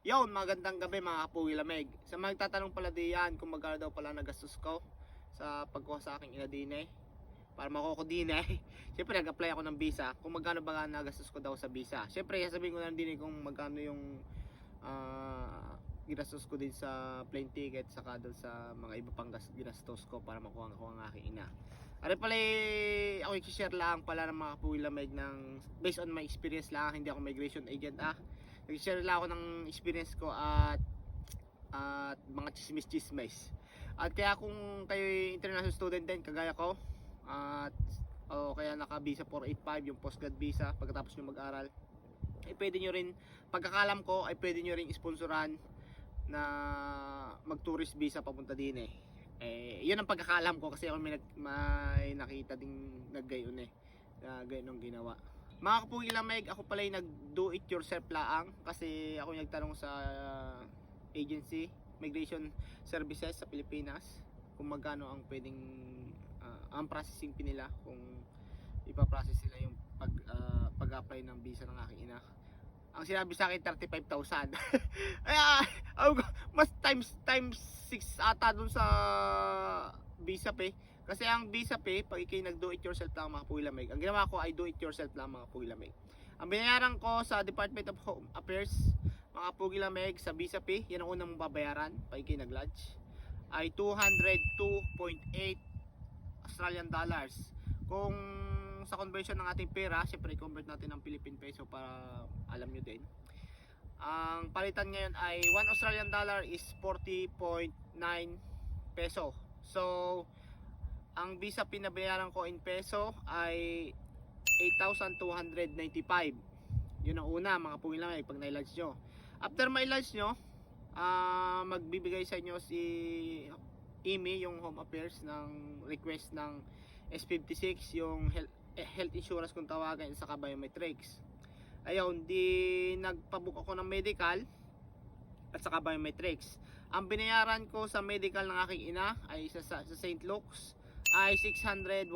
Yon, magandang gabi mga kapugi lamig. Sa mga nagtatanong pala diyan kung magkano daw pala nagastos ko sa pagkuha sa aking inadine para makuha ko dine. Siyempre nag-apply ako ng visa. Kung magkano ba nagastos ko daw sa visa. Siyempre sasabihin ko na din kung magkano yung ginastos ko din sa plane ticket saka doon sa mga iba pang ginastos ko para makuha ko ang aking ina. Ari pala ako i-share lang pala ng mga kapugi lamig ng based on my experience lang, hindi ako migration agent nag-share lang ako ng experience ko at mga chismis-chismis. At kaya kung kayo international student din kagaya ko at o kaya naka-visa 485 yung postgrad visa pagkatapos nyo mag-aral, ay pwede nyo rin, pagkakalam ko ay pwede nyo rin sponsoran na mag-tourist visa papunta din yun ang pagkakalam ko kasi ako may nakita ding naggayon na gayon ang ginawa. Mga kapugi lamig, ako pala yung nag do it yourself laang kasi ako yung nagtanong sa agency migration services sa Pilipinas kung magkano ang pwedeng ang processing fee nila kung ipaprocess nila yung pag-apply ng visa ng aking ina. Ang sinabi sa akin 35,000. Mas times 6 ata dun sa visa pay. Kasi ang visa pay, pag ikay nag do it yourself lang mga kapugi lamig, ang ginawa ko ay do it yourself lang mga kapugi lamig. Ang binayaran ko sa Department of Home Affairs mga kapugi lamig sa visa pay, yan ang unang babayaran pag ikay nag-lodge, ay 202.8 Australian dollars. Kung sa conversion ng ating pera, syempre i-convert natin ng Philippine peso para alam nyo din. Ang palitan ngayon ay 1 Australian dollar is 40.9 peso. So, ang visa pinabayaran ko in peso ay 8,295. Yun ang una mga pungin lang pag na-lodge nyo. After ma-lodge nyo, magbibigay sa inyo si IMI, yung Home Affairs, ng request ng S56, yung health insurance kung tawagan, sa biometrics. Ayun, di nagpabook ako ng medical at saka biometrics. Ang binayaran ko sa medical ng aking ina ay sa St. Luke's ay 6,144.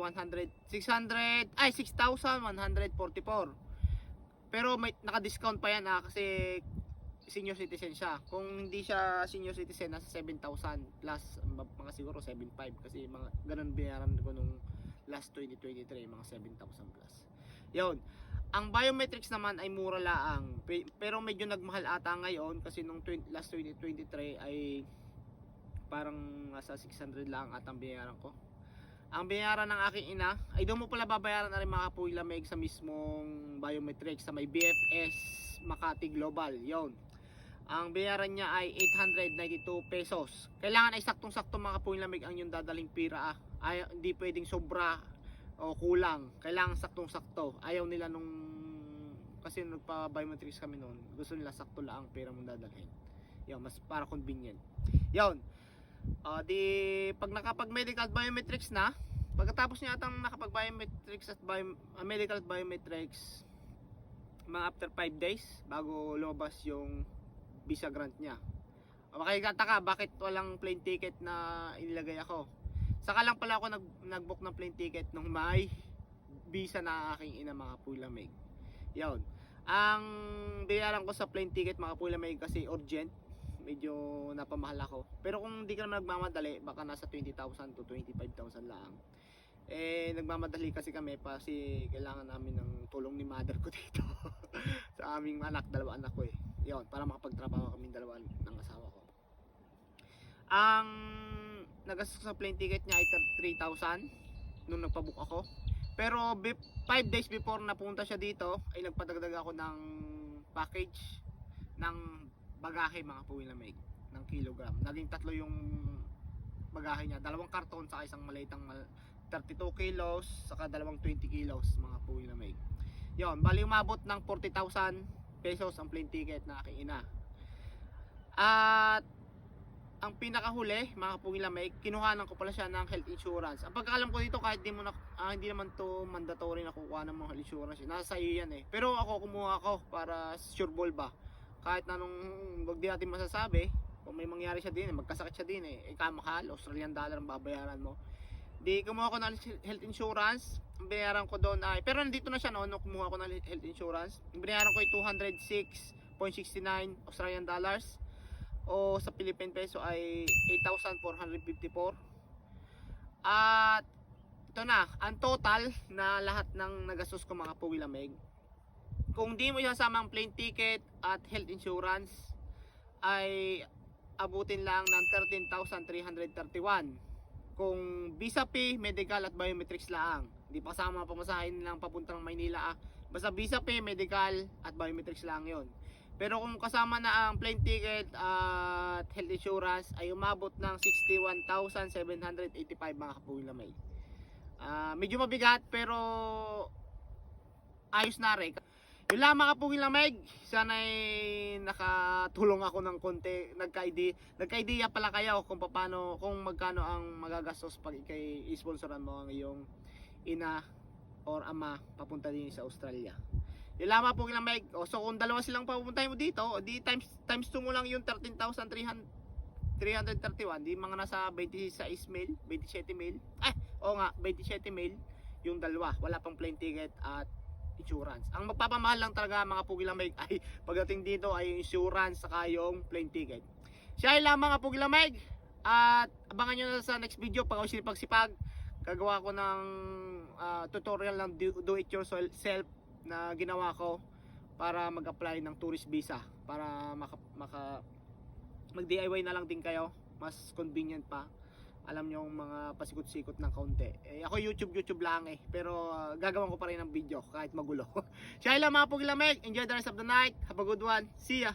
Pero may naka-discount pa yan kasi senior citizen siya. Kung hindi siya senior citizen, nasa 7,000 plus, mga siguro 7,500 kasi mga ganun binayaran ko nung last 2023, mga 7,000 plus. Yun. Ang biometrics naman ay mura laang, pero medyo nagmahal ata ngayon kasi nung last 2023 ay parang nasa 600 lang at ang binayaran ko. Ang binayaran ng aking ina ay doon mo pala babayaran na rin mga kapugi lamig sa mismong biometrics sa may BFS Makati Global. Yon. Ang binayaran niya ay 892 pesos. Kailangan ay saktong-sakto mga kapugi lamig ang yung dadaling pira Ay hindi pwedeng sobra o kulang. Kailangan saktong-sakto. Ayaw nila nung kasi nagpa-biometrics kami noon. Gusto nila sakto lang ang pera mong dadalhin. Yon, mas para convenient. Yon. Di pag nakapag-medical at biometrics na, pagkatapos niya atang nakapag-biometrics at medical at biometrics, mga after 5 days bago lumabas yung visa grant niya. Makikita bakit walang plane ticket na inilagay ako. Saka lang pala ako nag-book ng plane ticket nung may visa na aking ina mga pulamig. Yun. Ang binayaran ko sa plane ticket mga pulamig kasi urgent, medyo napamahal ako. Pero kung hindi ka naman nagmamadali, baka nasa 20,000 to 25,000 lang. Nagmamadali kasi kami kasi kailangan namin ng tulong ni mother ko dito. Sa aming anak, dalawa anak ko Yun, para makapagtrabaho kami dalawa ng asawa ko. Ang nagastos sa plane ticket niya ay 3,000 nung nagpabook ako. Pero 5 days before napunta siya dito, ay nagpadagdag ako ng package ng bagahe mga puwilamig ng kilogram. Naging 3 yung bagahe niya, 2 karton sa isang malitang 32 kilos saka 20 kilos mga puwilamig. Yon, bali umabot ng 40,000 pesos ang plane ticket na aking ina. At ang pinakahuli mga puwilamig, kinuhanan ko pala siya ng health insurance. Ang pagkakalam ko dito, kahit hindi naman to mandatory na kukuha ng mga health insurance, nasa iyo yan pero ako kumuha ako para sure ball ba, kahit na nung wag din natin masasabi kung may mangyari siya din magkasakit siya din kamahal, Australian dollar ang babayaran mo. Di kumuha ko ng health insurance. Ang binayaran ko doon ay, pero nandito na siya nung kumuha ko ng health insurance. Ang binayaran ko ay 4,069 Australian dollars o sa Philippine peso ay 8,454. At ito na, ang total na lahat ng nagastos ko mga Pugi Lamig. Kung di mo isasama ang plane ticket at health insurance ay abutin lang ng 13,331. Kung visa fee, medical at biometrics lang. Hindi pa kasama pamasahin lang papuntang Maynila. Basta visa fee, medical at biometrics lang yon. Pero kung kasama na ang plane ticket at health insurance ay umabot ng 61,785 mga Kapugi Lamig. Medyo mabigat pero ayos na rin. Yun lang mga Kapugi Lamig, sana'y nakatulong ako ng konti, nagka-idea pala kayo kung paano, kung magkano ang magagastos pag ikay i-sponsoran mo ang iyong ina or ama papunta din sa Australia. Yun lang mga Kapugi Lamig. So kung dalawa silang papuntahin mo dito, di times 2 mo lang yung 13,331, di mga nasa 26 mil, 27 mil. Oo nga, 27 mil yung dalawa. Wala pang plane ticket at insurance. Ang magpapamahal lang talaga mga Pugi Lamig ay pagdating dito ay insurance saka yung plane ticket. Siya lang mga Pugi Lamig. At abangan nyo na sa next video pag ako sipag-sipag. Gagawa ko ng tutorial ng do it yourself na ginawa ko para mag-apply ng tourist visa. Para mag-DIY na lang din kayo. Mas convenient pa. Alam nyo yung mga pasikot-sikot ng kaunti. Ako YouTube lang pero gagawin ko pa rin ng video kahit magulo. Siya lang mga Pugi Lamig. Enjoy the rest of the night. Have a good one. See ya.